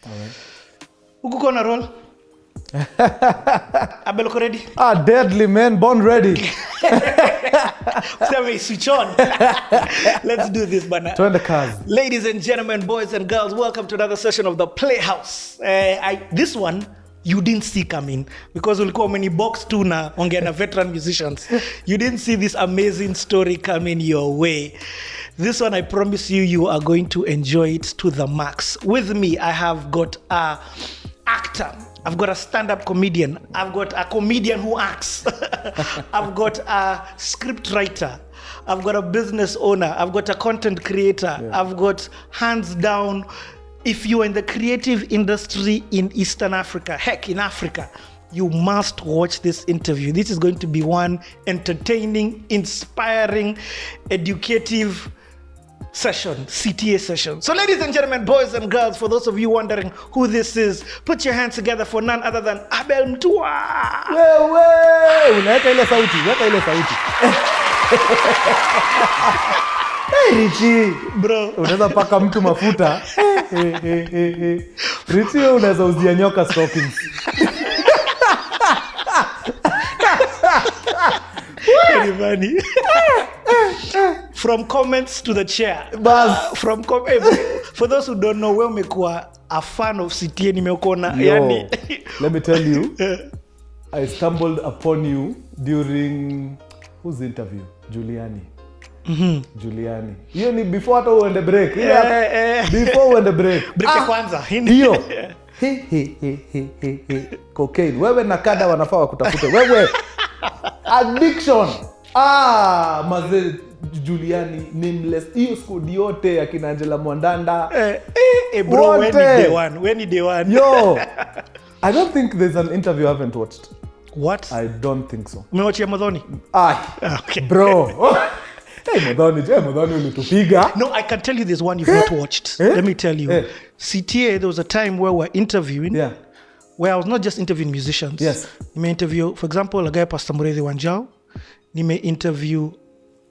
Alright. Uko kona roll? Abel, uko ready? Deadly man, born ready. Switch on. Let's do this, bana. Turn the cars. Ladies and gentlemen, boys and girls, welcome to another session of the Playhouse. This one you didn't see coming because ulikuwa umenibox tu na ongea na veteran musicians. You didn't see this amazing story coming your way. This one, I promise you are going to enjoy it to the max. With me, I have got a actor. I've got a stand-up comedian. I've got a comedian who acts. I've got a script writer. I've got a business owner. I've got a content creator. Yeah. I've got hands down. If you're in the creative industry in Eastern Africa, heck, in Africa, you must watch this interview. This is going to be one entertaining, inspiring, educative session, CTA session. So ladies and gentlemen, boys and girls, for those of you wondering who this is, put your hands together for none other than Abel Mutua. Wewe, unaweka ile sauti, Hey Richie, bro, unaweza paka mtu mafuta. Richie, unaweza uzia nyoka stockings. Funny. From comments to the chair. For those who don't know, wewe umekuwa a fan of CTA, nimekuona yani. Let me tell you, I stumbled upon you during whose interview? Juliani. Juliani. Hiyo ni before hata uende break. Before uende break. Break kwanza. Hiyo. Cocaine. Wewe na kada wanafaa wakutafute. Wewe. Addiction. Maze Juliani, nameless. Hiyo squad yote ya kina Angela Mwandanda. Bro, when ni day one. Yo. I don't think there's an interview I haven't watched. What? I don't think so. Umewachia Modhoni? Okay. Bro. Hey, Modhoni ulitupiga. No, I can tell you there's one you've not watched. Let me tell you. CTA, there was a time where we're interviewing. Yeah. Where I was not just interviewing musicians. Yes. Nime interview, for example, a guy Pastor Mureithi Wanjao. Nime interview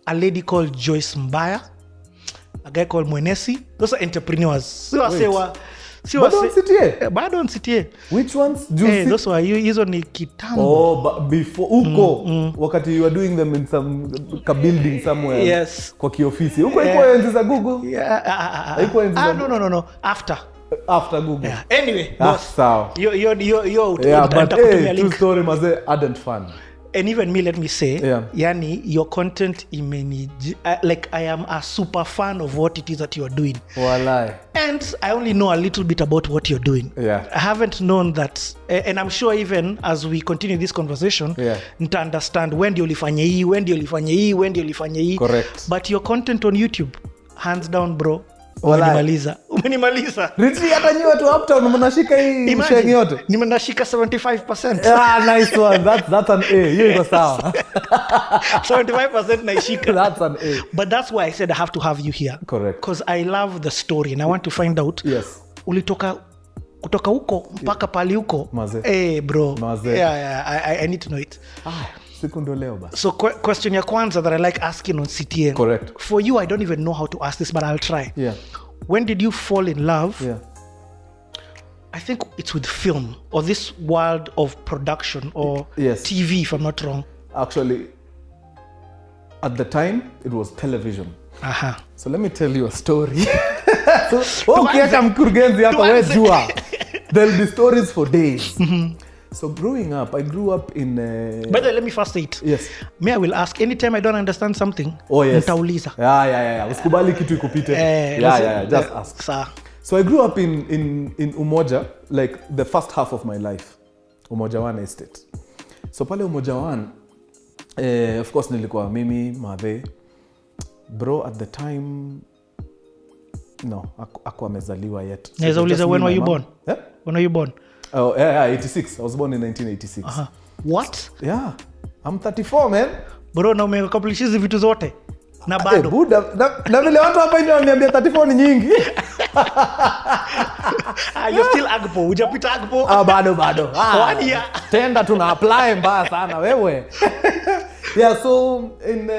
a lady called Joyce Mbaya. A guy called Mwenesi. Those are entrepreneurs. Bado on CTA. Which ones? Those were hizo ni kitambo. Before uko wakati you are doing them in some building somewhere. Yes. Kwa kiofisi. Uko iko enzi za Google? No. After Google. Yeah. Anyway, boss. Sawa. But true story maze hadn't fun. And even me, let me say, yani, your content like I am a super fan of what it is that you are doing. Walai. And I only know a little bit about what you're doing. Yeah. I haven't known that, and I'm sure even as we continue this conversation, to understand when do you ulifanya hii. Correct. But your content on YouTube, hands down, bro. Umenimaliza. Richie, hata nyi watu uptown mnashika hii mshengi yote. Nimenashika 75%. Nice one. That's an A. Hiyo iko sawa. 75% naishika. That's an A. But that's why I said I have to have you here. Correct. Because I love the story and I want to find out. Yes. Kutoka huko mpaka pali huko. Maze. Bro. Maze. Yeah, I need to know it. Siku ndo leo basi. So question ya kwanza that I like asking on CTN. Correct. For you, I don't even know how to ask this, but I'll try. Yeah. When did you fall in love? Yeah. I think it's with film or this world of production or TV, if I'm not wrong. Actually, at the time, it was television. So let me tell you a story. Ukiacha mkurugenzi hapa wewe jua. There'll be stories for days. So growing up, I grew up in... By the way, let me first say it. Yes. Me, I will ask anytime I don't understand something. Oh, yes. Nitauliza. Yeah. Usikubali kitu ikupite. Just ask. So I grew up in Umoja, like the first half of my life. Umoja 1 estate. So pale Umoja 1, of course nilikuwa mimi, Mathe. Bro, at the time... No, hakuwa amezaliwa yet. So when were you born? Yeah? When were you born? 86. I was born in 1986. What? Yeah. I'm 34, man. Bro, na umeaccomplish hizi vitu zote. Na bado. Buda, na vile watu hapa ndio wananiambia 34 ni nyingi. You're still Agpo. Hujapita Agpo? Bado. Tenda tuna apply mbaya sana wewe. Yeah, so in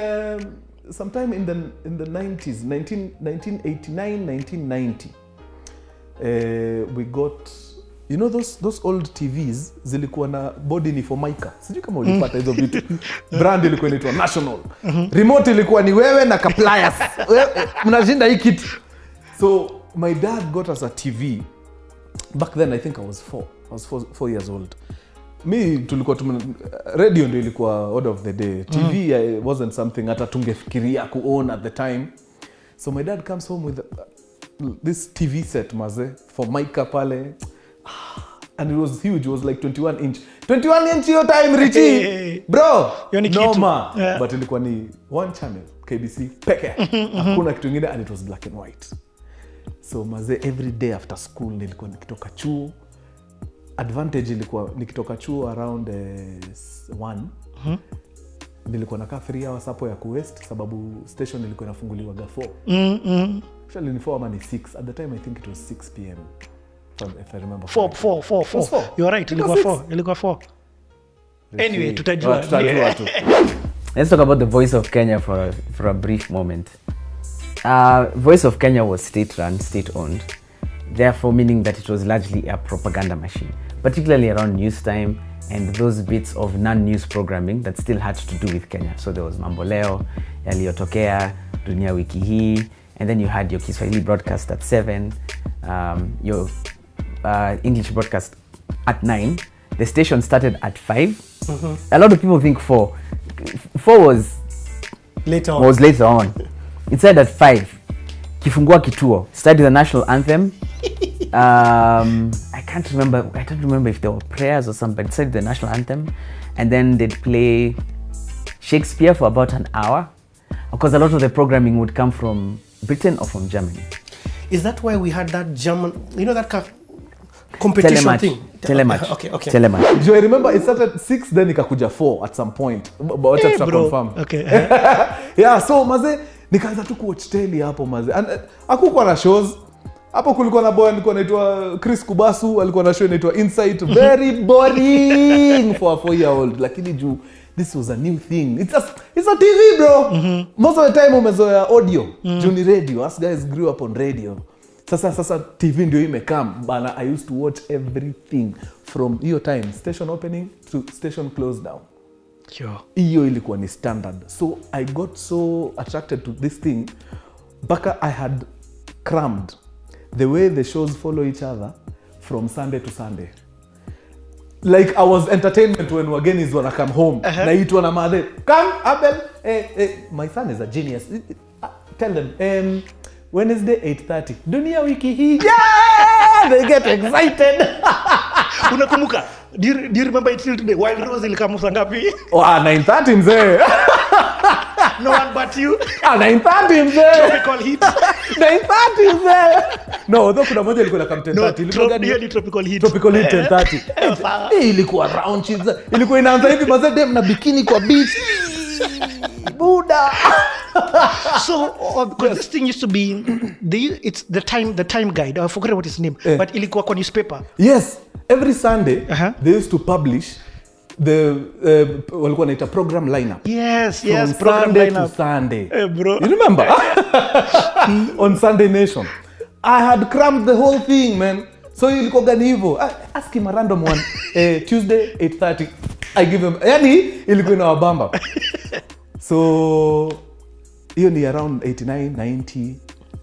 sometime in the 90s, 1989, 1990. we got, you know those old TVs zilikuwa na body ni Formica. Sijui kama ulipata hizo vitu. Brand ilikuwa inaitwa National. Remote ilikuwa ni wewe na kapliers. Mnashinda hii kitu. So my dad got us a TV. Back then I think I was 4. I was 4 years old. Me tulikuwa radio ndio ilikuwa order of the day. TV wasn't something hata tungefikiria kuown at the time. So my dad comes home with this TV set maze Formica pale. And it was huge. It was like 21 inch. 21 inch your time, Richie. Bro, no ma. Yeah. But ilikuwa ni one channel, KBC peke. Hakuna kitu kingine, and it was black and white. So maze every day after school nilikuwa nikitoka chuo. Advantage ilikuwa nikitoka chuo around 1. Nilikuwa nakaa 3 hours hapo ya kuwest sababu station ilikuwa inafunguliwa 4. Actually ni 4 ama ni 6. At the time I think it was 6 p.m. If I remember. 4. You're right. Ilikuwa 4. Anyway, tutajua tu. Let's talk about the Voice of Kenya for a brief moment. Voice of Kenya was state-run, state-owned, therefore meaning that it was largely a propaganda machine, particularly around news time and those bits of non-news programming that still had to do with Kenya. So there was Mambo Leo, Yaliyotokea, Dunia Wiki Hii, and then you had your Kiswahili broadcast at 7, your English broadcast at 9. The station started at 5. A lot of people think 4. 4 was later on. It started at 5. Kifungua Kituo started the national anthem. I don't remember if there were prayers or something, but it started the national anthem, and then they'd play Shakespeare for about an hour, because a lot of the programming would come from Britain or from Germany. Is that why we had that German, you know, that competition thing? Telematch. Okay. Telematch. Do I remember it started 6, then ikakuja 4 at some point. But hey, confirm. Okay. Yeah, so maze nikaanza tu kuwatch telly hapo maze. And hakukuwa na shows. Hapo kulikuwa na boy alikuwa anaitwa Chris Kubasu, alikuwa na show inaitwa Insight. Very boring for a 4-year-old. Lakini juu this was a new thing. It's a TV, bro. Most of the time umezoea audio. Juu ni radio. Us guys grew up on radio. Sasa TV ndio imekam. Bana, I used to watch everything from hiyo time, station opening to station close down. Sure. Hiyo ilikuwa ni standard. So I got so attracted to this thing. Baka I had crammed the way the shows follow each other from Sunday to Sunday. Like I was entertainment when wagenis wanna come home. Naitwa na mother. Come, Abel. My son is a genius. Tell them, Wednesday 8:30. Dunia Wiki Hii. Yeah! They get excited. Unakumbuka? Do you remember it till today? Wild Rose ilikamu saa ngapi? 9:30 mzee. No one but you. 9:30 mzee. Tropical Heat. 9:30 mzee. No, though kuna moja ilikuwa na 10:30. Ilikuwa gani? Tropical Heat. Tropical Heat 10:30. Ilikuwa round cheese. Ilikuwa inaanza hivi mzee dem na bikini kwa beach. Buda. So this thing used to be it's the time guide. I forgot what its name, but ilikuwa kwa newspaper. Yes, every Sunday they used to publish the walikuwa naita program lineup. Yes, program Sunday lineup to Sunday. Bro. You remember? On Sunday Nation. I had crammed the whole thing, man. So ilikuwa gani hivyo? Ask him a random one. Tuesday 8:30. I give him. Yani ilikuwa na wabamba. So hiyo ni around 89, 90.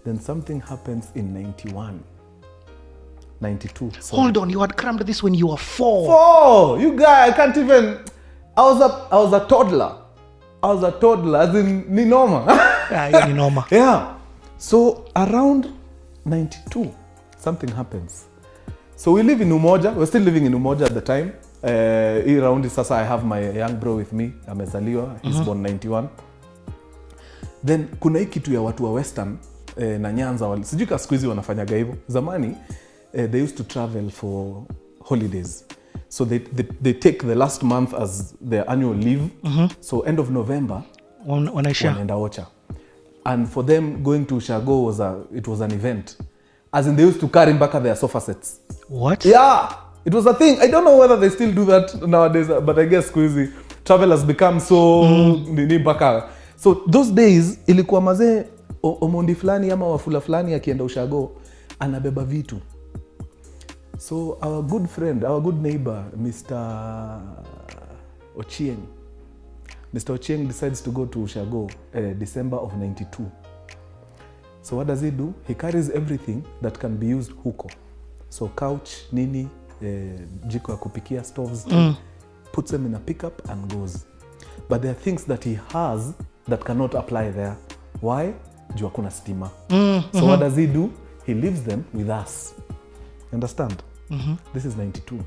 Then something happens in 91. 92. Sorry. Hold on, you had crammed this when you were 4. 4! You guy, I can't even. I was a toddler. As in ni norma. Yeah, ni norma. Yeah. So around 92, something happens. So we live in Umoja. We're still living in Umoja at the time. Around sasa I have my young bro with me. Amezaliwa. He's born 91. Then kuna hii kitu ya watu wa Western na Nyanza sijui ka siku hizi wanafanyaga hivyo. Zamani they used to travel for holidays. So they take the last month as their annual leave. So end of November wanaenda Ocha. And for them going to Ushago was an event. As in they used to carry back their sofa sets. What? Yeah. It was a thing. I don't know whether they still do that nowadays, but I guess squeezy travel has become so nini baka. So those days ilikuwa mazee Omondi fulani ama Wafula fulani akienda Ushago anabeba vitu So our good friend, our good neighbor, Mr. Ochieng. Mr. Ochieng decides to go to Ushago December of 92. So what does he do? He carries everything that can be used huko. So couch, nini, jiko ya kupikia, stoves, puts them in a pickup and goes. But there are things that he has that cannot apply there. Why? Juu hakuna stima. So what does he do? He leaves them with us. Understand? This is 92.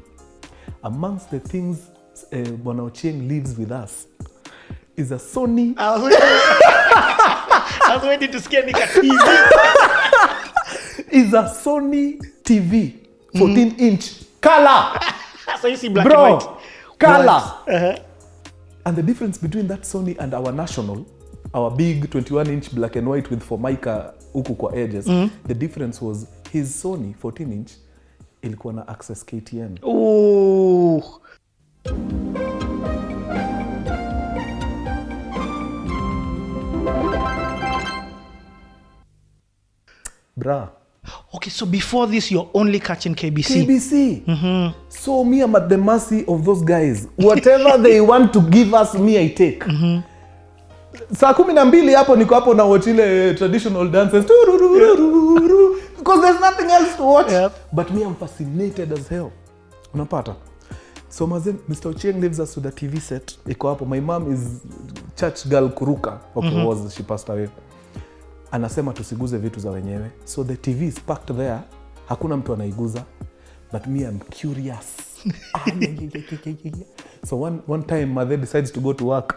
Amongst the things Bwana Ochieng leaves with us is a Sony. I was waiting to scare Nika TV. Is a Sony TV, 14-inch color. So you see black Bro, and white. color. And the difference between that Sony and our national, our big 21-inch black and white with Formica huku kwa edges, the difference was his Sony 14-inch ilikuwa na access KTN. Ooh. Bra. Okay, so before this, you're only catching KBC. KBC. So me, I'm at the mercy of those guys. Whatever they want to give us, me, I take. Saa 12 hapo niko hapo na watch ile traditional dances. Because there's nothing else to watch. Yep. But me, I'm fascinated as hell. Unapata? So Mr. Ochieng leaves us with a TV set. Iko hapo. My mom is church girl Kuruka. Okay, she passed away. Anasema tusiguze vitu za wenyewe. So the TV is packed there. Hakuna mtu anaiguza. But me, I'm curious. So one time, mother decides to go to work.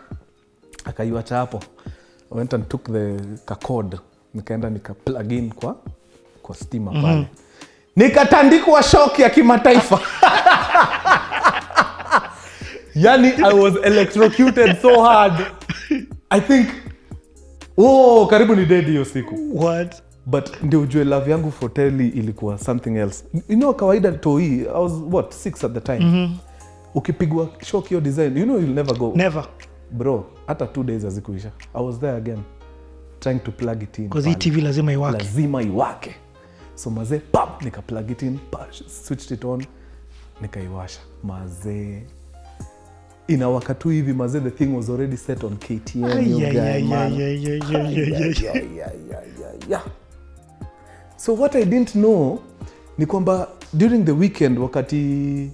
Akaiwacha hapo. I went and took the cord. Nikaenda nika-plug in kwa stima pale. Nikatandikwa shock ya kimataifa. Yani, I was electrocuted so hard. I think, karibu ni dead hiyo siku. What? But ndio ujue love yangu for telly ilikuwa something else. You know, kawaida toi, I was 6 at the time. Ukipigwa shock your design, you know you'll never go. Never. Bro, hata 2 days hazikuisha. I was there again, trying to plug it in. Because hii TV lazima iwake. Lazima iwake. So maze, pap, nika plug it in, switched it on, nikaiwasha. Maze, inawaka tu hivi maze, the thing was already set on KTN. Yeah. So what I didn't know, ni kwamba during the weekend, wakati,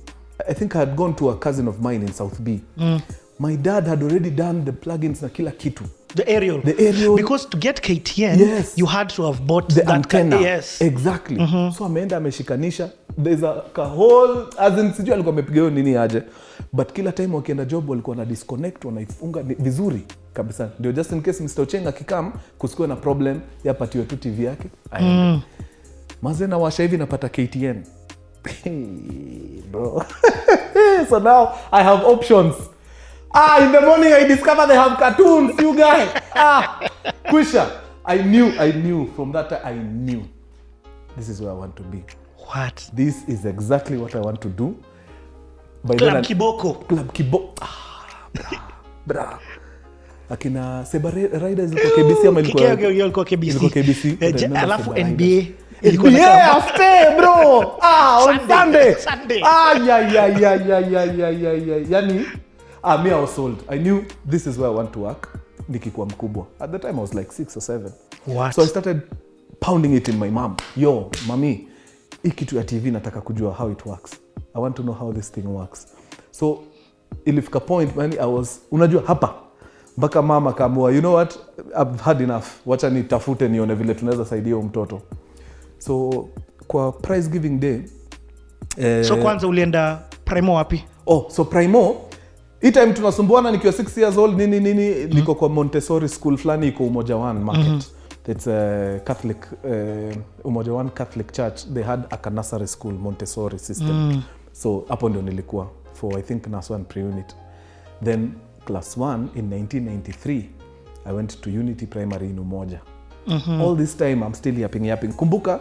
I think I had gone to a cousin of mine in South B. My dad had already done the plugins na kila kitu. The aerial. Because to get KTN, yes, you had to have bought the antenna. Yes. Exactly. So ameenda ameshikanisha. There's a whole, as in sijui alikuwa amepiga hiyo nini aje. But kila time wakienda job walikuwa na disconnect, wanaifunga vizuri kabisa. Ndio just in case Mr. Ochieng akikam, kusikuwe na problem, yapatiwe tu TV yake. Maze na washa hivi napata KTN. Bro. So now I have options. In the morning I discover they have cartoons, you guys. Kwisha. I knew from that time, I knew this is where I want to be. What? This is exactly what I want to do. Club Kiboko. Bra. Akina Seba Riders ilikuwa KBC ama ilikuwa KBC. Alafu NBA. Yeah, after bro. On Sunday. Yani, me, I was sold. I knew this is where I want to work. Nikikuwa mkubwa. At the time I was like 6 or 7. What? So I started pounding it in my mom. Yo, mami, hii kitu ya TV nataka kujua how it works. I want to know how this thing works. So ilifika point man, I was, unajua hapa mpaka mama kaamua, you know what, I've had enough. Wacha nitafute nione vile tunaweza saidia huyo mtoto. So kwa prize giving day so kwanza ulienda Primo wapi? So Primo, hii time tunasumbuana nikiwa 6 years old nini niko kwa Montessori school fulani iko Umoja One Market. It's a Catholic Umoja One Catholic Church. They had a nursery school Montessori system. So hapo ndio nilikuwa for I think nursery and pre-unit. Then class 1 in 1993 I went to Unity Primary in Umoja. All this time I'm still yapping. Kumbuka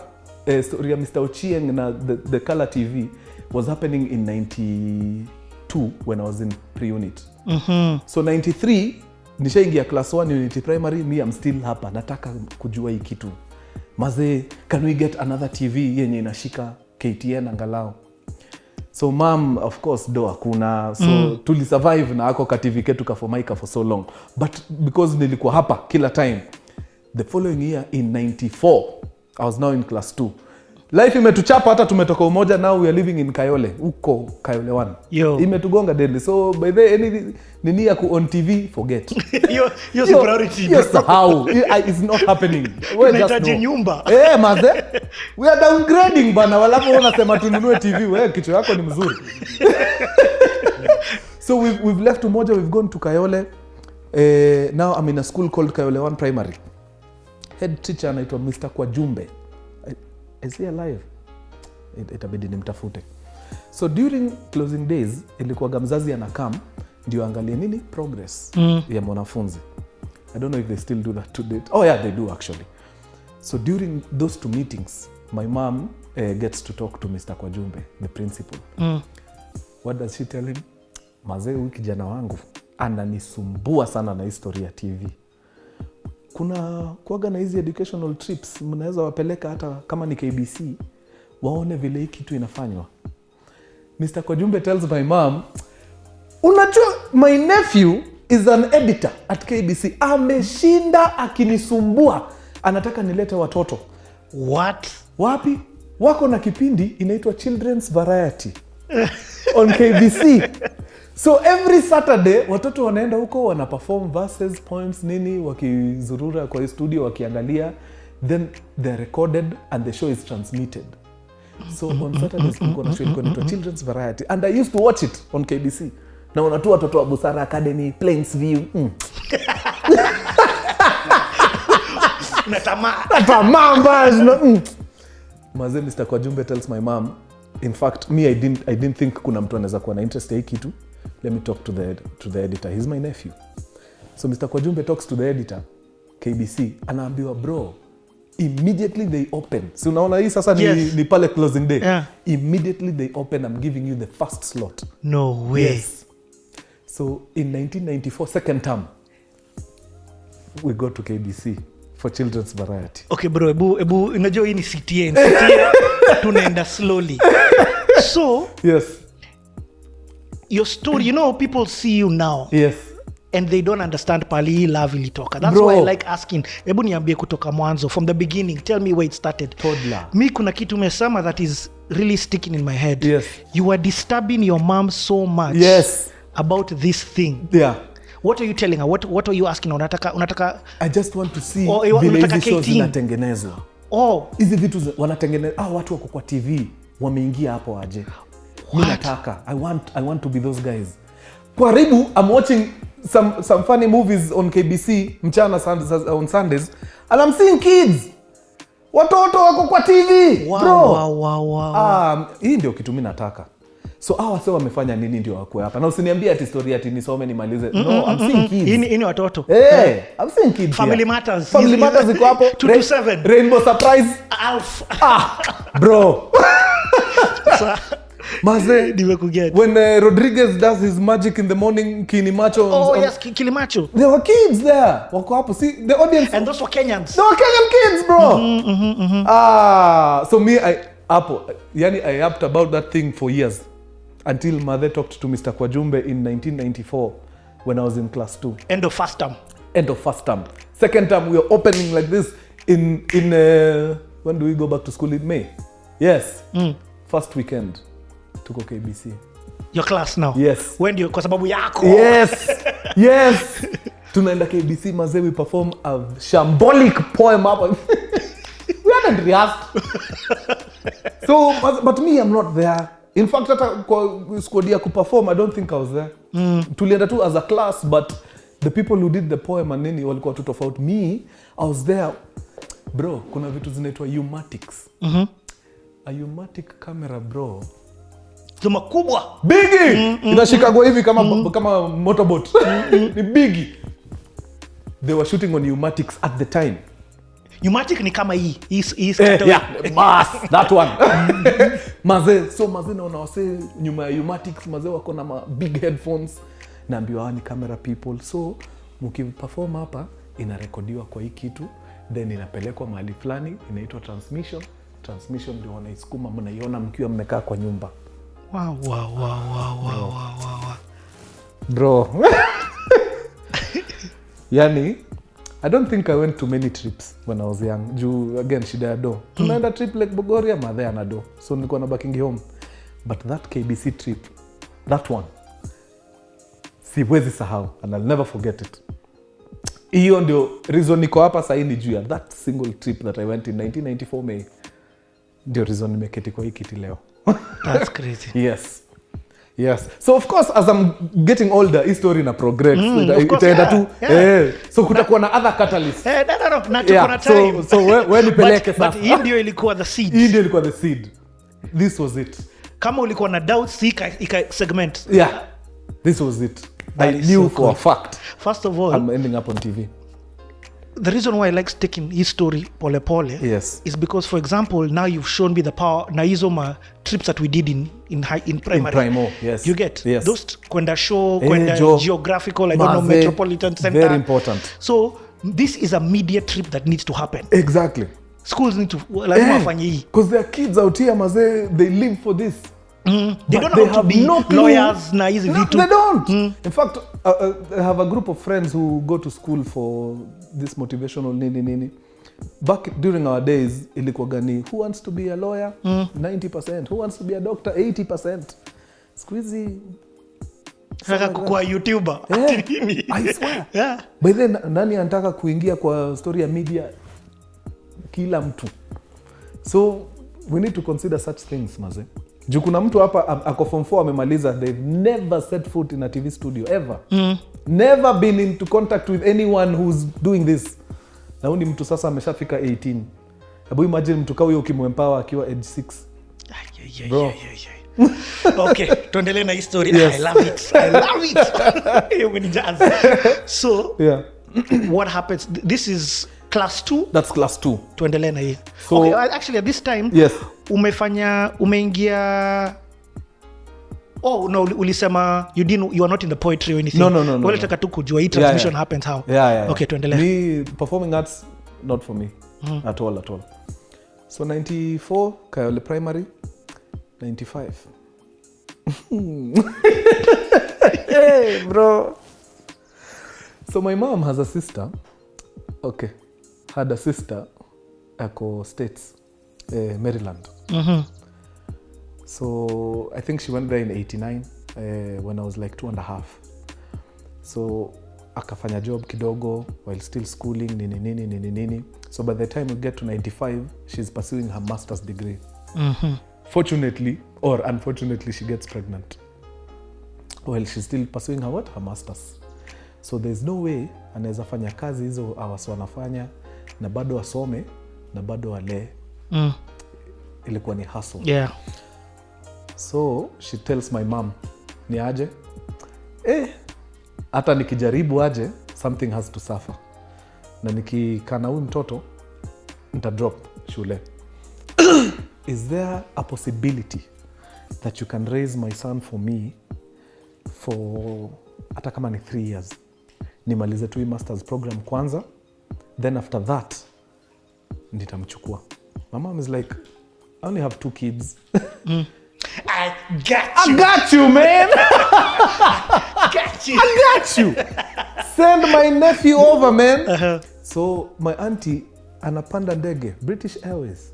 story ya Mr. Ochieng na the color TV was happening in 92 when I was in pre-unit. So 93 nishaingia class 1 Unity Primary, me I'm still hapa nataka kujua hii kitu. Maze, can we get another TV yenye inashika KTN angalau? So mom, of course, do hakuna. So tuli survive na ako ka-TV ketu kafomaika for so long. But because nilikuwa hapa kila time, the following year in 94, I was now in class 2. Life imetuchapa hata tumetoka Umoja, now we are living in Kayole. Uko Kayole 1. Imetugonga deadly. So by the any nini ya ku on TV, forget. Your priority. Yes, how? It's not happening. Unahitaji nyumba. Maze. We are downgrading bana. Walapo unasema tununue TV, wewe kichwa yako ni mzuri. So we've left Umoja, we've gone to Kayole. Now I'm in a school called Kayole 1 Primary. Head teacher anaitwa Mr. Kwajumbe. Is he alive? Itabidi nimtafute. So during closing days, ilikuwa mzazi anakam ndio angalie nini progress ya mwanafunzi. I don't know if they still do that to date. Oh yeah, they do actually. So during those 2 meetings, my mom gets to talk to Mr. Kwajumbe, the principal. What does she tell him? Mazee, huyu kijana wangu ananisumbua sana na historia ya TV. Kuna kuaga na hizi educational trips, mnaweza wapeleka hata kama ni KBC, waone vile hii kitu inafanywa. Mr. Kwajumbe tells my mom, unajua my nephew is an editor at KBC. Ameshinda akinisumbua. Anataka nilete watoto. What? Wapi? Wako na kipindi inaitwa Children's Variety on KBC. So every Saturday watoto wanaenda huko wana perform verses, poems nini, wakizurura kwa studio wakiangalia, then they're recorded and the show is transmitted. So on Saturdays kulikuwa na show inaitwa Children's Variety and I used to watch it on KBC. Na wanatoa watoto wa Busara Academy, Plainsview. Natamaa mbaya. Mazee, Mr. Kwajumbe tells my mom, in fact me I didn't think kuna mtu anaweza kuwa na interest hii kitu. Let me talk to the editor. He's my nephew. So Mr. Kwajumbe talks to the editor, KBC, anaambiwa bro, immediately they open. Si unaona hii sasa ni pale closing day. Yeah. Immediately they open, I'm giving you the first slot. No way. Yes. So in 1994, second term, we go to KBC for Children's Variety. Okay bro, ebu unajua hii ni CTA tunaenda slowly. So yes, your story, you know, people see you now. Yes. And they don't understand pali love ilitoka. That's Bro. why I like asking, ebu niambie kutoka mwanzo, from the beginning, tell me where it started. Toddler. Mi kuna kitu umesema that is really sticking in my head. Yes. You were disturbing your mom so much. Yes. About this thing. Yeah. What are you telling her? What are you asking? Unataka I just want to see vile hizi shows zinatengenezwa. Hizi vitu wanatengeneza. Watu wako kwa TV wameingia hapo aje. Mimi nataka. I want to be those guys. Karibu, I'm watching some funny movies on KBC mchana on Sundays and I'm seeing kids. Watoto wako kwa TV. Bro. Wow. Hii ndio kitu mimi nataka. So wase wamefanya nini ndio wakwe hapa. Na usiniambie ati historia ati nisome nimalize. No, I'm seeing kids. Ini watoto. Hey, I'm seeing kids. Family Matters. Family Matters iko hapo. 2 to 7. Rainbow Surprise. Alf. Bro. Maze, nimekuget. When Rodriguez does his magic in the morning, Kinimacho. Yes, Kilimacho. There were kids there. Wako hapo. See, the audience. And those were Kenyans. They were Kenyan kids, bro. So me, I upped about that thing for years. Until mother talked to Mr. Kwajumbe in 1994 when I was in class 2. End of first term. Second term, we are opening like this in when do we go back to school? In May. Yes. First weekend. Tuko KBC. Your class now? Yes. When do you, kwa sababu yako? Yes. Tunaenda KBC, maze, we perform a shambolic poem up. We hadn't rehearsed. So, but me, I'm not there. In fact, hata kwa squad ya kuperform, I don't think I was there. Tulienda tu as a class, but the people who did the poem and nini walikuwa tu tofauti. Me, I was there. Bro, kuna vitu zinaitwa Umatics. A Umatic camera, bro. Zuma kubwa. Bigi! Inashikagwa hivi kama motorboat. Ni bigi. They were shooting on Umatics at the time. Umatic ni kama hii. That one. Maze naona wase nyuma ya Umatics, maze wako na big headphones. Naambiwa ni camera people. So mkiperform hapa inarekodiwa kwa hii kitu, then inapelekwa mahali fulani, inaitwa transmission ndio wanaisukuma, mnaiona mkiwa mmekaa kwa nyumba. Wow. Bro. Yani, I don't think I went to many trips when I was young. Juu, again, shida ya do. Tunaenda trip like Bogoria, madhe ana do. So, nilikuwa na backing home. But that KBC trip, that one, siwezi sahau. And I'll never forget it. Hiyo ndio reason niko hapa sasa ni juu ya that single trip that I went in 1994 May. Ndio reason nimeketi kwa hii kiti leo. That's crazy. Yes. So of course as I'm getting older, hii story na progress. Itaenda tu. So kutakuwa na other catalyst. Na tuko na time. So when nipeleke sasa. But hii ndio ilikuwa the seed. This was it. Kama ulikuwa na doubts, ika segment. Yeah. This was it. I knew for a fact. First of all, I'm ending up on TV. The reason why I like taking his story pole is because, for example, now you've shown me the power. Na hizo trips that we did in primary. In Primo, yes. You get yes. Those kwenda show, kwenda geographical, I don't know, metropolitan center. Very important. So this is a media trip that needs to happen. Exactly. Schools need to lazima wafanye hii. Because there are kids out here, maze, they live for this. They don't know how to be lawyers na hizi vitu. They don't. In fact, I have a group of friends who go to school for this motivational nini. Back during our days, ilikuwa gani, who wants to be a lawyer? 90%. Who wants to be a doctor? 80%. Squeezy. Sasa kwa YouTuber. I swear. Yeah. By then, nani anataka kuingia kwa story ya media? Kila mtu. So, we need to consider such things, maze. Juu kuna mtu hapa ako form 4 amemaliza, they've never set foot in a TV studio ever. Never been into contact with anyone who's doing this. Na huyu mtu sasa ameshafika 18. Hebu imagine mtu kama huyo ukimwempower akiwa age 6. Bro. Okay, tuendelee na hii story. Yes. I love it. Umenijaza. So, what happens? This is class 2. That's class 2. Tuendelee na hii. So, okay, actually at this time, yes. Umeingia no, ulisema you are not in the poetry or anything. No. Wale taka tu kujua hii transmission happens how. Yeah. Okay, tuendelee. Me, performing arts, not for me. At all. So 94, Kayole Primary. 95. Hey, bro. So my mom has a sister. Okay. Had a sister ako States, Maryland. So I think she went there in 89 when I was like 2.5. So akafanya job kidogo while still schooling nini. So by the time we get to 95, she's pursuing her master's degree. Fortunately or unfortunately, she gets pregnant while she's still pursuing her master's. So there's no way anaweza fanya kazi hizo awaso wanafanya na bado asome na bado ale. Ilikuwa ni hustle. Yeah. So she tells my mom, ni aje? Hata nikijaribu aje, something has to suffer. Na nikikana huyu mtoto, nita drop shule. Is there a possibility that you can raise my son for me for hata kama ni 3 years? Nimalize tu master's program kwanza, then after that, nitamchukua. My mom is like, I only have 2 kids. I got you, man. I got you. Send my nephew over, man. So my auntie anapanda ndege, British Airways,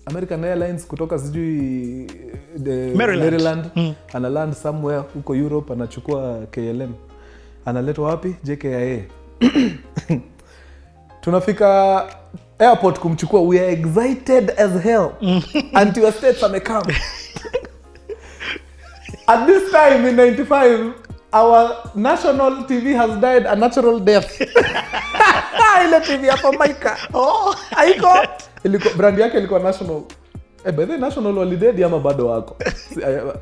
American Airlines kutoka sijui Maryland. Ana land somewhere huko Europe, anachukua KLM. Analetwa wapi? JKIA. Tunafika airport kumchukua, we are excited as hell. Until your states amekam. At this time in 95, our national TV has died a natural death. Ile TV hapo Maika. Haiko. Brand yake ilikuwa national. By the national holiday ama bado wako.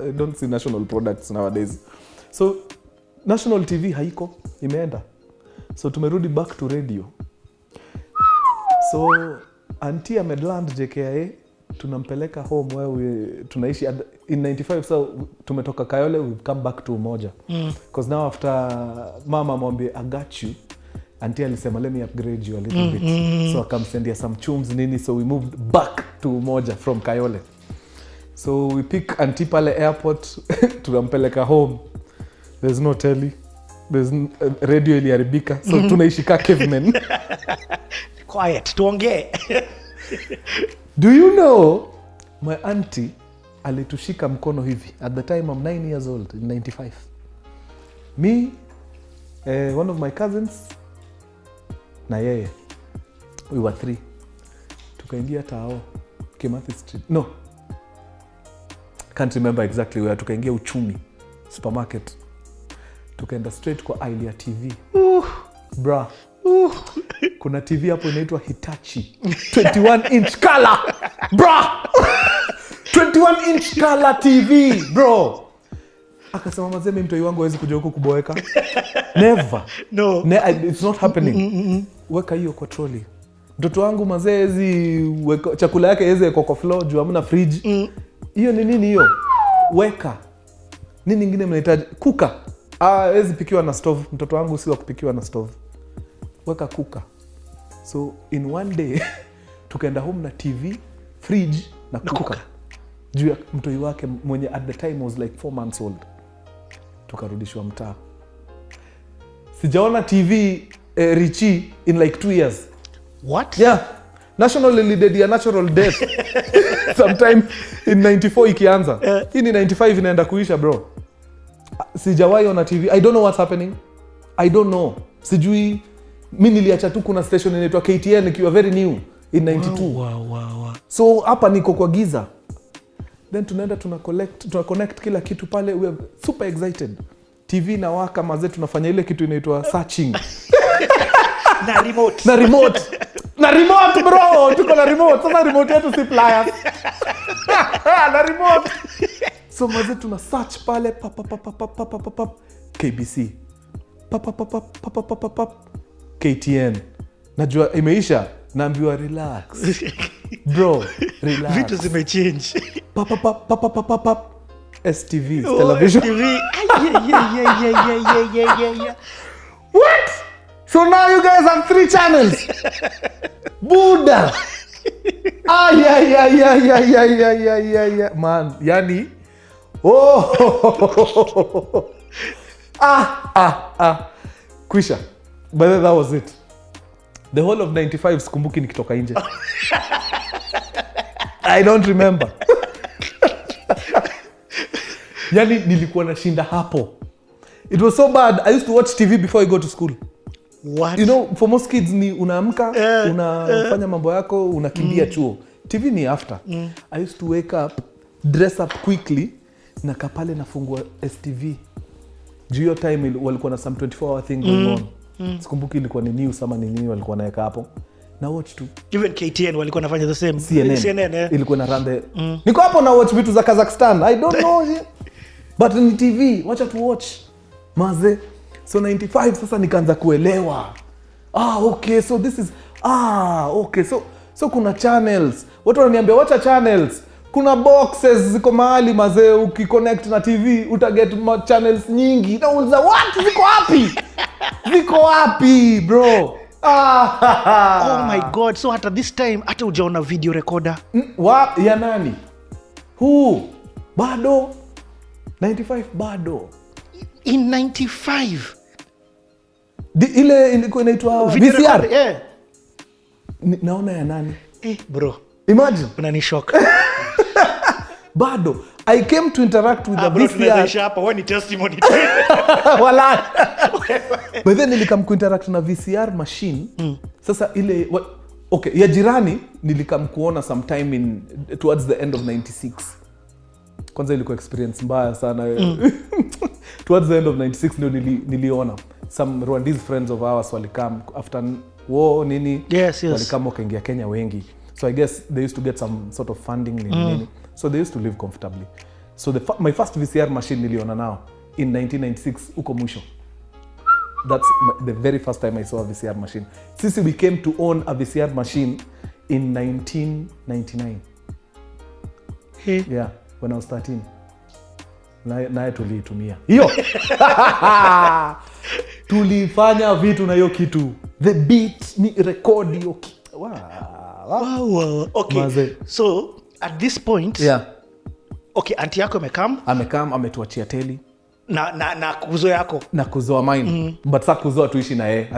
I don't see national products nowadays. So national TV haiko, imeenda. So tumerudi back to radio. So auntie ameland JKIA, tunampeleka home where tunaishi in 95. So tumetoka Kayole, we've come back to Umoja. Because now after mama mwambie I got you, auntie alisema let me upgrade you a little bit. So akamsendia some chums nini, so we moved back to Umoja from Kayole. So we pick auntie pale airport tunampeleka home. There's no telly. There's radio iliharibika. So tunaishi ka cavemen. Quiet, tuongee. Do you know my auntie alitushika mkono hivi at the time I'm 9 years old in 95. Me, one of my cousins na yeye, we were 3. Tukaingia Tao, Kimathi Street. No, can't remember exactly where. Tukaingia Uchumi supermarket, tukaenda straight kwa aisle ya TV. Bra, kuna TV hapo inaitwa Hitachi 21 inch color. Bra, 21 inch color TV, bro. Akasema mazeme mtoi wangu hawezi kuja huko kuboeka. Never. No. It's not happening. Weka hiyo kwa trolley. Mtoto wangu mazee hizi chakula yake yeze kwa floor juu hamna fridge. Hiyo ni nini hiyo? Weka. Nini nyingine mnahitaji? Kuka. Hawezi pikiwa na stove. Mtoto wangu si wa kupikiwa na stove. Weka kuka. So in one day tukaenda home na TV, fridge na kuka. Juu ya mtoi wake mwenye at the time was like 4 months old. Tukarudishwa mtaa. Sijaona TV Richie in like 2 years. What? Yeah. National ilidedi ya natural death. Sometime in 94 ikianza. Hii ni 95 inaenda kuisha bro. Sijawahi ona TV. I don't know what's happening. I don't know. Sijui. Mimi niliacha tu kuna station inaitwa KTN ikiwa very new in 92. Wow. So hapa niko kwa giza. Then tunaenda tuna connect kila kitu pale. We are super excited. TV na waka mazee tunafanya ile kitu inaitwa searching. Na remote. Na remote bro. Tuko na remote. Sasa remote yetu si pliers. Na remote. So mazee tuna search pale KBC. KTN. Najua imeisha. Naambiwa relax. Bro, relax. Vitu zimechange. STV, television. STV. Yeah. What? So now you guys have 3 channels. Buddha. Yeah. Man, yani. Oh. Kwisha. But that was it. The whole of 95 sikumbuki nikitoka nje. I don't remember. Yani nilikuwa nashinda hapo. It was so bad. I used to watch TV before I go to school. What? You know, for most kids ni unaamka, unafanya mambo yako, unakimbia chuo. TV ni after. I used to wake up, dress up quickly, na kapale nafungua STV. Juu hiyo time walikuwa na some 24-hour thing going on. Sikumbuki ilikuwa ni news ama ni nini walikuwa naeka hapo. Na watch tu. Even KTN walikuwa nafanya the same. CNN ilikuwa na run the. Niko hapo na watch vitu za Kazakhstan. I don't know. But ni TV, wacha tu watch. Maze. So 95 sasa nikaanza kuelewa. Okay, so this is okay. So kuna channels. Watu wananiambia wacha channels. Kuna boxes ziko mahali maze, ukiconnect na TV utaget channels nyingi. Na unauliza what? Ziko wapi, bro? Oh my god. So hata this time hata hujaona video recorder. Ya nani? Who? Bado 95 bado. In 95. Ile ilikuwa inaitwa VCR. Naona ya nani? Bro. Imagine. Unanishock. Bado. I came to interact with the bro, VCR. Hapa wewe ni testimony. Wala. But then nilikam kuinteract na VCR machine. Sasa ile okay, ya jirani nilikam kuona sometime towards the end of 96. Kwanza ilikuwa experience mbaya sana. Towards the end of 96 ndio niliona some Rwandese friends of ours walikam after war nini. Yes. Walikam wakaingia Kenya wengi. So I guess they used to get some sort of funding nini. So they used to live comfortably. So my first VCR machine niliona now in 1996 uko mwisho. That's the very first time I saw a VCR machine. Sisi we came to own a VCR machine in 1999. Yeah, when I was 13. Naye tuliitumia. Hiyo. Tulifanya vitu na hiyo kitu. The beat ni record hiyo kitu. Wow. Okay. Maze. So at this point, Okay, auntie yako amekam ametuachia teli na kuzo yako na kuzoa mine but sa kuzoa tuishi na yeye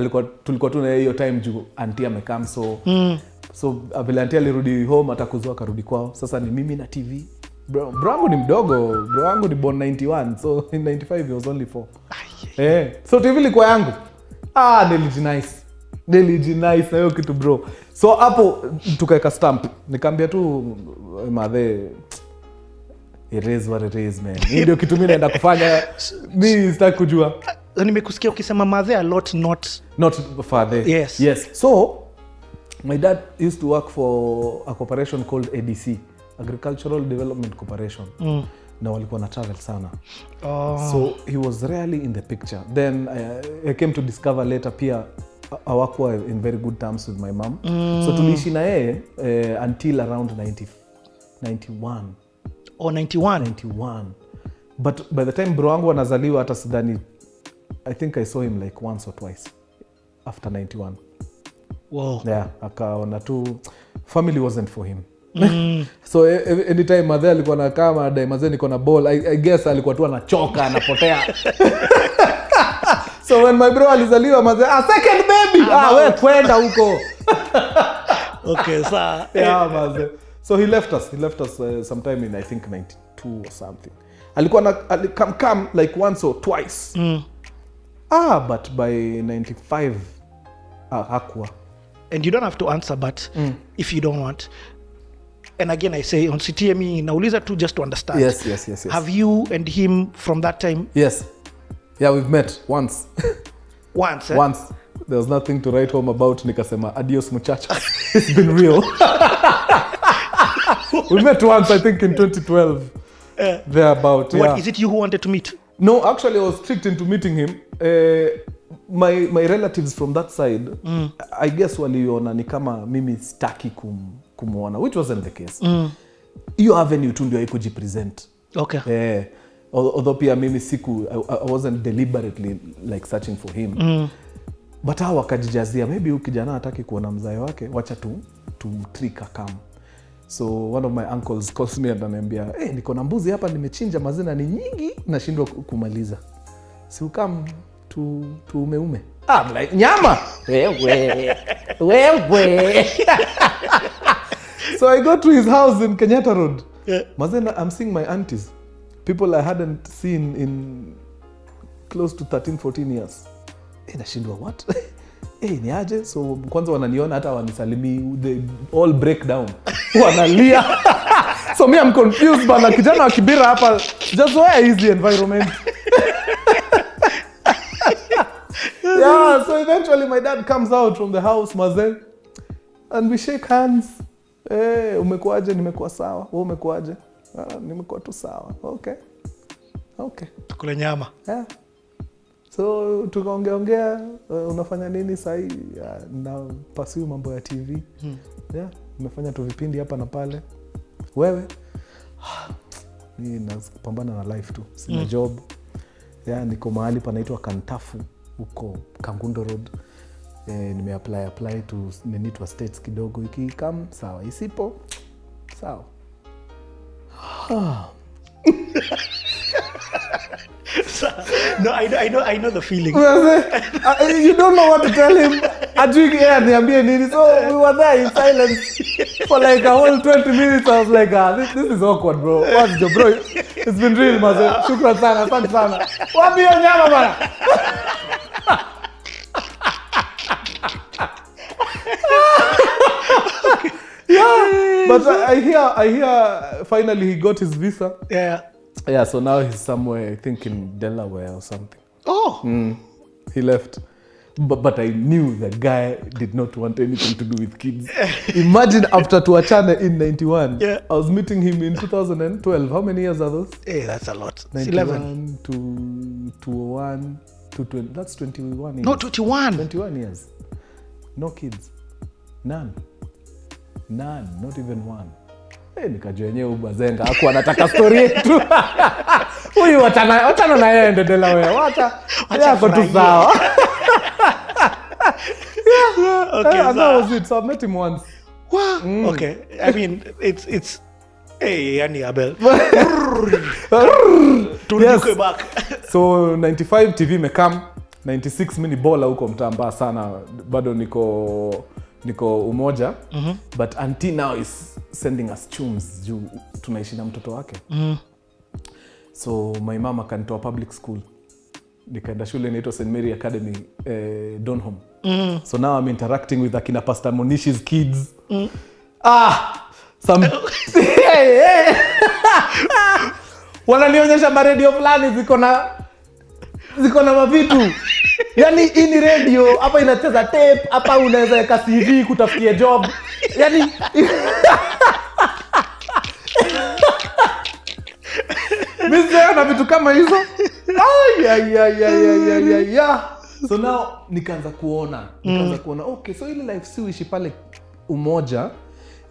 tulikuwa tu na yeye hiyo time juu auntie amekam so vile auntie alirudi home atakuzoa karudi kwao. Sasa ni mimi na TV. Bro wangu ni mdogo, bro wangu ni born 91, so in 95 he was only 4. So TV ilikuwa yangu. Nilijinice na hiyo kitu bro. So hapo tukaeka stamp. Nikamwambia tu madhe, it is what it is man. Hii ndio kitu mimi naenda kufanya. Mimi sitaki kujua. Nimekusikia ukisema madhe a lot, not father. Yes. So my dad used to work for a corporation called ADC, Agricultural Development Corporation. Na walikuwa na travel sana. So he was rarely in the picture. Then I came to discover later pia hawakuwa in very good terms with my mom. So tuliishi na yeye until around 91. 91. But by the time bro wangu anazaliwa hata sidhani, I think I saw him like once or twice after 91. Wow. Yeah, akaona tu family wasn't for him. So anytime madhe alikuwa na kama dai madhe niko na ball, I guess alikuwa tu anachoka anapotea. So when my bro alizaliwa madhe, second baby, wewe kwenda huko. Okay, so yeah madhe. So he left us sometime in I think 92 or something. Alikuwa na come like once or twice. But by 95 hakuwa. And you don't have to answer, but if you don't want. And again, I say on CTME, nauliza tu just to understand. Yes. Have you and him from that time? Yes. Yeah, we've met once. Once. Once. There was nothing to write home about. Nikasema, adios muchacho. It's been real. We met once, I think in 2012. Thereabout. What, is it you who wanted to meet? No, actually I was tricked into meeting him. My relatives from that side, I guess waliona ni kama mimi sitaki kumuona, which wasn't the case. Hiyo avenue tu ndio haikujipresent. Okay. Although pia mimi I wasn't deliberately like searching for him. But hao wakajijazia, maybe huyu kijana hataki kuona mzae wake, wacha tumtrika kama. So one of my uncles calls me and ananiambia, niko na mbuzi hapa nimechinja, mazina ni nyingi nashindwa kumaliza. Si ukam umeume. I'm like, nyama. Wewe. So I go to his house in Kenyatta Road. Mazena, I'm seeing my aunties. People I hadn't seen in close to 13-14 years. Nashindwa what? Ni aje? So kwanza wananiona hata wanisalimi, they all break down. Wanalia. So me I'm confused bana, kijana wa Kibira hapa, just where is the environment? Yeah, so eventually my dad comes out from the house, maze, and we shake hands. Umekuaje? Nimekuwa sawa. Wewe umekuaje? Nimekuwa tu sawa. Okay. Tukule nyama. Yeah. So tukaongea, unafanya nini sahi? Na pursue mambo ya TV. Yeah, nimefanya tu vipindi hapa na pale. Wewe? Mimi napambana na life tu. Sina job. Yeah, niko mahali panaitwa Kantafu huko Kangundo Road. Nimeapply to nenitwa states kidogo, ikikam sawa, isipo sawa. No, I know the feeling. You don't know what to tell him. Niambie nini. So we were there in silence for like a whole 20 minutes. I was like, this is awkward, bro. What's your bro? It's been real, maze. Shukran sana, asante sana. Wapi hiyo nyama bana? Yeah, but I hear finally he got his visa. Yeah, so now he's somewhere, I think in Delaware or something. He left. But I knew the guy did not want anything to do with kids. Imagine after tuachane in 91. Yeah. I was meeting him in 2012. How many years are those? That's a lot. 91 to 201 to 20. That's 21 years. No, 21. 21 years. No kids. None, not even one. Nikajua yenyewe ubazenga hakuwa anataka story yetu. Huyu watana na yeye ende Delaware. Yako tu sawa. Okay, that was it. So I met him once. Okay. I mean, it's Hey, yani Abel. Yes. Back. So 95 TV imekam, 96 mini bola huko mtamba sana, bado niko Umoja. But auntie now is sending us tunes juu tunaishi na mtoto wake. So my mama kanitoa public school, nikaenda shule inaitwa St Mary Academy, Donholm. So now I'm interacting with akina Pastor Monish's kids. Some wananionyesha radio fulani ziko na mavitu. Yani hii ni radio, hapa inacheza tape, hapa unaweza weka CV kutafutia job. Yani mimi na vitu kama hizo. So now nikaanza kuona okay, so ile life si uishi pale Umoja,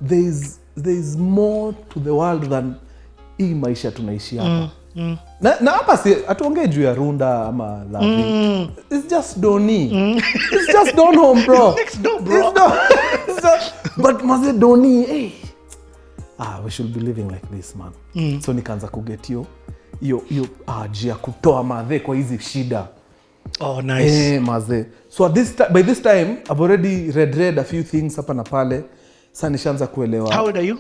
there is more to the world than hii maisha tunaishi hapa. Na hapa si atuongee juu ya Runda ama Lavi. It's just Doni. It's just Donholm, bro. Next door, bro. But maze Doni, hey. We should be living like this, man. So nikaanza kuget hiyo jia kutoa madhe kwa hizi shida. Oh, nice. Maze. So by this time I've already read a few things hapa na pale. Sasa nishaanza kuelewa. How old are you?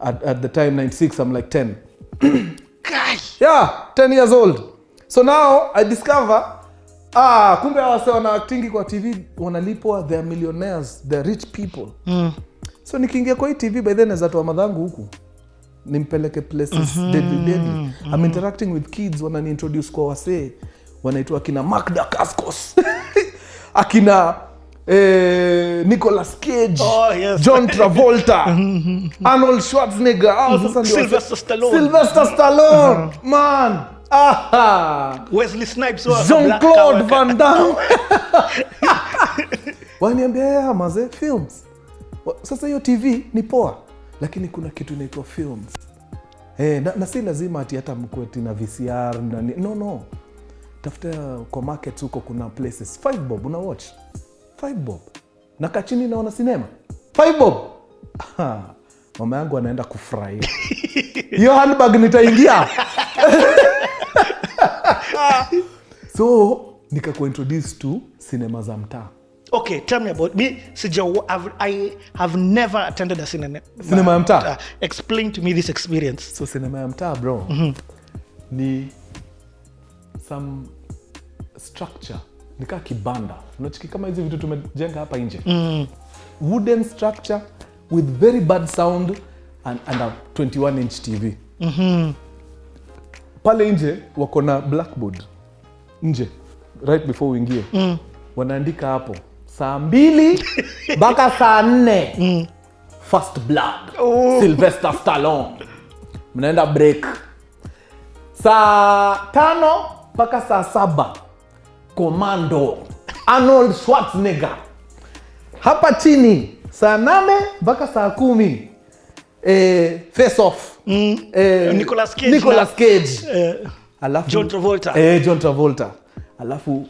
At the time 96, I'm like 10. Gosh. Yeah, 10 years old. So now I discover kumbe wase wana acting kwa TV wanalipwa, they are millionaires, they are rich people. So nikiingia kwa hii TV by then nazatoa madhangu huku, nimpeleke places deadly. I'm interacting with kids, wanani introduce kwa wase wanaitwa akina Magda Cascos. Akina Nicolas Cage, John Travolta, Arnold Schwarzenegger, sasa ndio Sylvester Stallone, man. Wesley Snipes, Jean-Claude Van Damme. Waniambia maze films. Sasa hiyo TV ni poa, lakini kuna kitu inaitwa films. Na si lazima ati hata mkweti na VCR na no. Tafuta kwa market huko, kuna places 5 bob una watch 5 bob. Na kachini naona sinema 5 bob. Mama yangu anaenda kufurahi. Hiyo handbag nitaingia. So nikakuwa introduced to cinema za mtaa. Okay, tell me about me. I have never attended a cinema ya mtaa. Explain to me this experience. So cinema ya mtaa, bro, ni some structure, nika kibanda. Unachiki kama hizi vitu tumejenga hapa nje. Wooden structure with very bad sound and a 21-inch TV. Pale nje wako na blackboard nje right before uingie. Wanaandika hapo saa 2 mpaka saa 4 First Blood, Sylvester Stallone. Mnaenda break saa 5 mpaka saa 7 Commando, Arnold Schwarzenegger. Hapa chini saa 8 mpaka saa 10 Face Off, Nicolas Cage. Alafu John Travolta. John Travolta. Alafu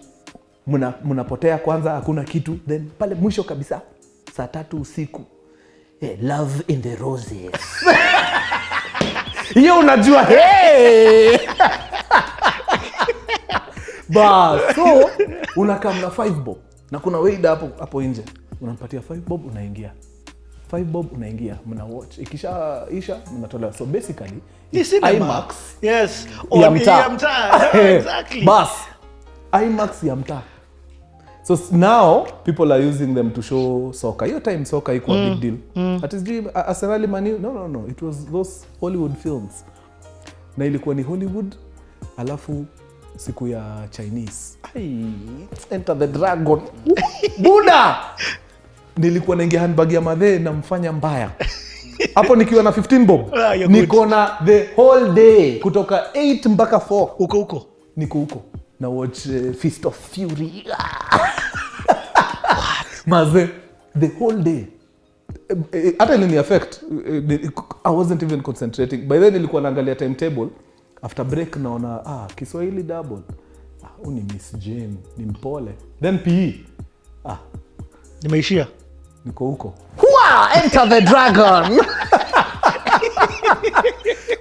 mnapotea kwanza, hakuna kitu. Then pale mwisho kabisa saa 3 usiku, Love in the Roses. Hiyo unajua, hey. So unakaa na 5 bob na kuna waiter hapo nje, unampatia 5 bob, unaingia 5 bob, unaingia, mna watch, ikisha mnatolewa. So basically it's IMAX. Yes, ya mtaa. Exactly. Bas IMAX ya mtaa. So now people are using them to show soccer. Your time soccer iko big deal. At is Arsenal Man U. No, it was those Hollywood films. Na ilikuwa ni Hollywood, alafu siku ya Chinese. Enter the Dragon. Buda! Nilikuwa naingia handbag ya madhe na mfanya mbaya. Hapo nikiwa na 15 bob. Niko na the whole day kutoka 8 mpaka 4. Uko. Niko huko. Na watch Fist of Fury. Maze, the whole day. Hata ilini affect. I wasn't even concentrating. By then nilikuwa naangalia timetable. After break naona, Kiswahili double. Ni Miss Jane, ni mpole. Then PE. Nimeishia. Niko huko. Enter the Dragon.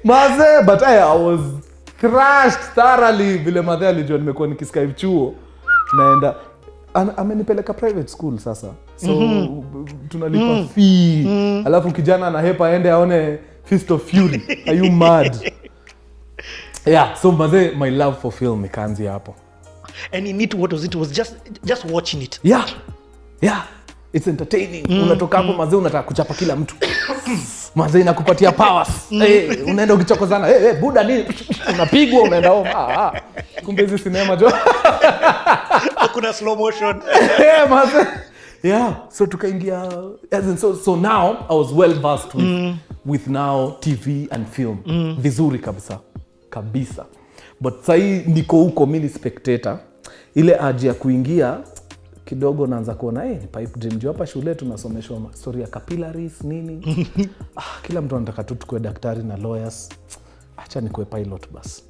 Maze, but I was thrashed thoroughly vile madhe alijua nimekuwa nikiskype chuo. Naenda amenipeleka private school sasa. So tunalipa fee. Alafu kijana anahepa aende aone Fist of Fury. Are you mad? Yeah, so maze, my love for film ikaanzia hapo. And in it, what was it? It was just watching it. Yeah. It's entertaining. Unatoka hapo maze, unataka kuchapa kila mtu. Maze inakupatia powers. Unaenda ukichokozana. Buda nini? Unapigwa unaenda home. Kumbe hizi sinema jo. Kuna slow motion. Maze. Yeah, so tukaingia so now I was well versed with now TV and film. Vizuri kabisa. But sahi niko huko mini spectator. Ile aji ya kuingia kidogo naanza kuona ni pipe dream. Juu hapa shule tunasomeshwa story ya capillaries nini. Kila mtu anataka tu tukue daktari na lawyers. Acha nikuwe pilot basi.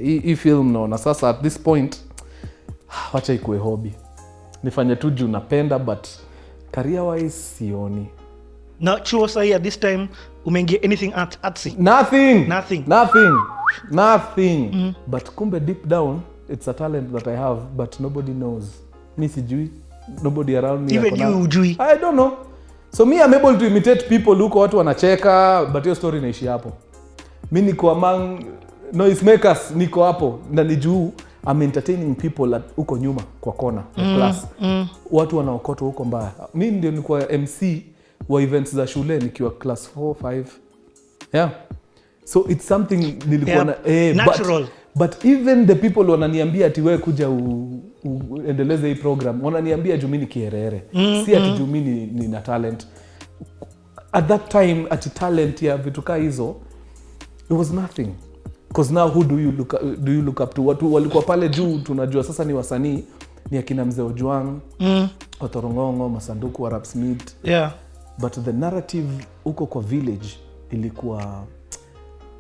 Hii film naona sasa at this point wacha ikuwe hobby. Nifanye tu juu napenda but career wise sioni. Na chuo sahi at this time umeingia anything artsy? Nothing. But kumbe deep down it's a talent that I have but nobody knows. Mi sijui. Nobody around me. Even you ujui? I don't know. So me I'm able to imitate people huko watu wanacheka but your story inaishi hapo. Mi niko among noise makers niko hapo na nijuu I'm entertaining people huko nyuma kwa kona ya class. Watu wanaokotwa huko mbaya. Mi ndio nilikuwa MC wa events za shule nikiwa class 4, 5. Yeah. So it's something nilikuwa natural. But even the people wananiambia ati wewe kuja uendeleze hii program. Wananiambia juu mimi ni kierere. Si ati juu mimi nina talent. At that time ati talent ya vitu kama hizo it was nothing. Because now who do you look up to? Watu walikuwa pale juu tunajua sasa ni wasanii ni akina Mzee Ojwang, Otorongongo, Masanduku, Arab Smith. Yeah. But the narrative huko kwa village ilikuwa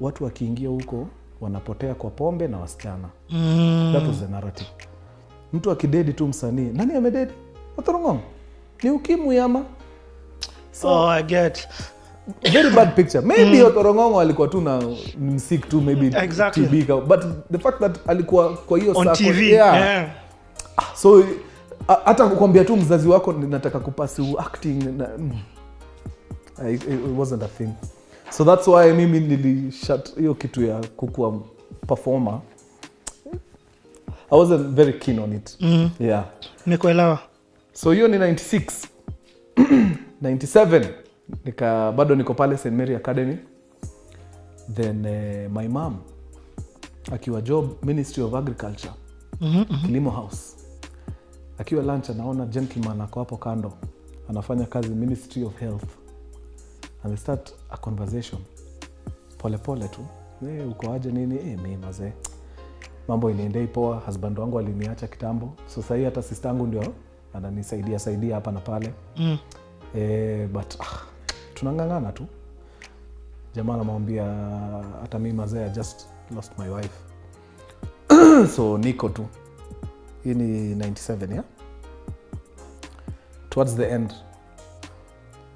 watu wakiingia huko wanapotea kwa pombe na wasichana. That was the narrative. Mtu akidedi tu msanii. Nani amededi? Otorongongo. Ni ukimwi ama? So, I get. Very bad picture. Maybe Otorongongo alikuwa tu na msik tu maybe exactly. TB. But the fact that alikuwa kwa hiyo on circle, TV. Yeah. So hata kukwambia tu mzazi wako ninataka kupasi acting it wasn't a thing. So that's why mimi nilishut hiyo kitu ya kukua performer. I wasn't very keen on it. Yeah. Nikuelewa. So hiyo ni 96. 97 bado niko pale St. Mary Academy. Then my mom akiwa job Ministry of Agriculture. Kilimo House. Akiwa lunch anaona gentleman ako hapo kando anafanya kazi Ministry of Health. And they start a conversation. Pole tu. Uko aje nini? Mimi mazee. Mambo inaendea poa. Husband wangu aliniacha kitambo. So sasa hata sister yangu ndio ananisaidia hapa na pale. But tunangangana tu. Jamaa anamwambia hata mimi mazee I just lost my wife. So niko tu. Hii ni 97, yeah? Towards the end.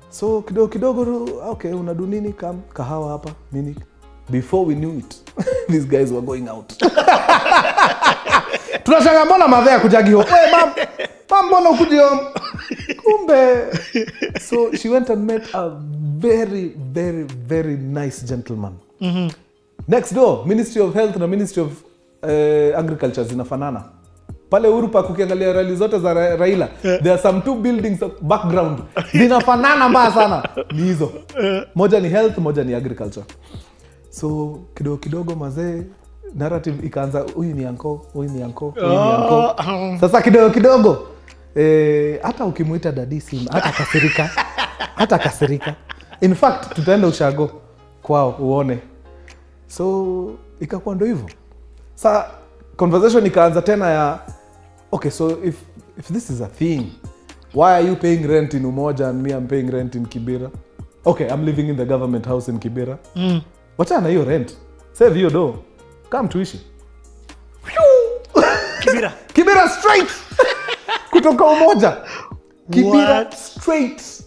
So kidogo okay, unadu nini kahawa hapa nini? Before we knew it, these guys were going out. Tunashanga mbona madhea kujagi home. Mam mbona ukuji home? Kumbe. So she went and met a very, very, very nice gentleman. Next door, Ministry of Health na Ministry of Agriculture zinafanana. Pale Uhuru Park ukiangalia rally zote za Raila, there are some two buildings background. Zinafanana mbaya sana. Ni hizo. Moja ni health, moja ni agriculture. So kidogo mazee narrative ikaanza huyu ni uncle. Sasa kidogo hata ukimuita daddy sim hata kasirika. In fact tutaenda ushago kwao uone. So ikakuwa ndo hivyo. Sasa conversation ikaanza tena ya okay, so if this is a thing, why are you paying rent in Umoja and me I'm paying rent in Kibera? Okay, I'm living in the government house in Kibera. Wacha na hiyo rent. Save hiyo do. Come tuishi. Kibera straight. Kutoka Umoja. Kibera straight.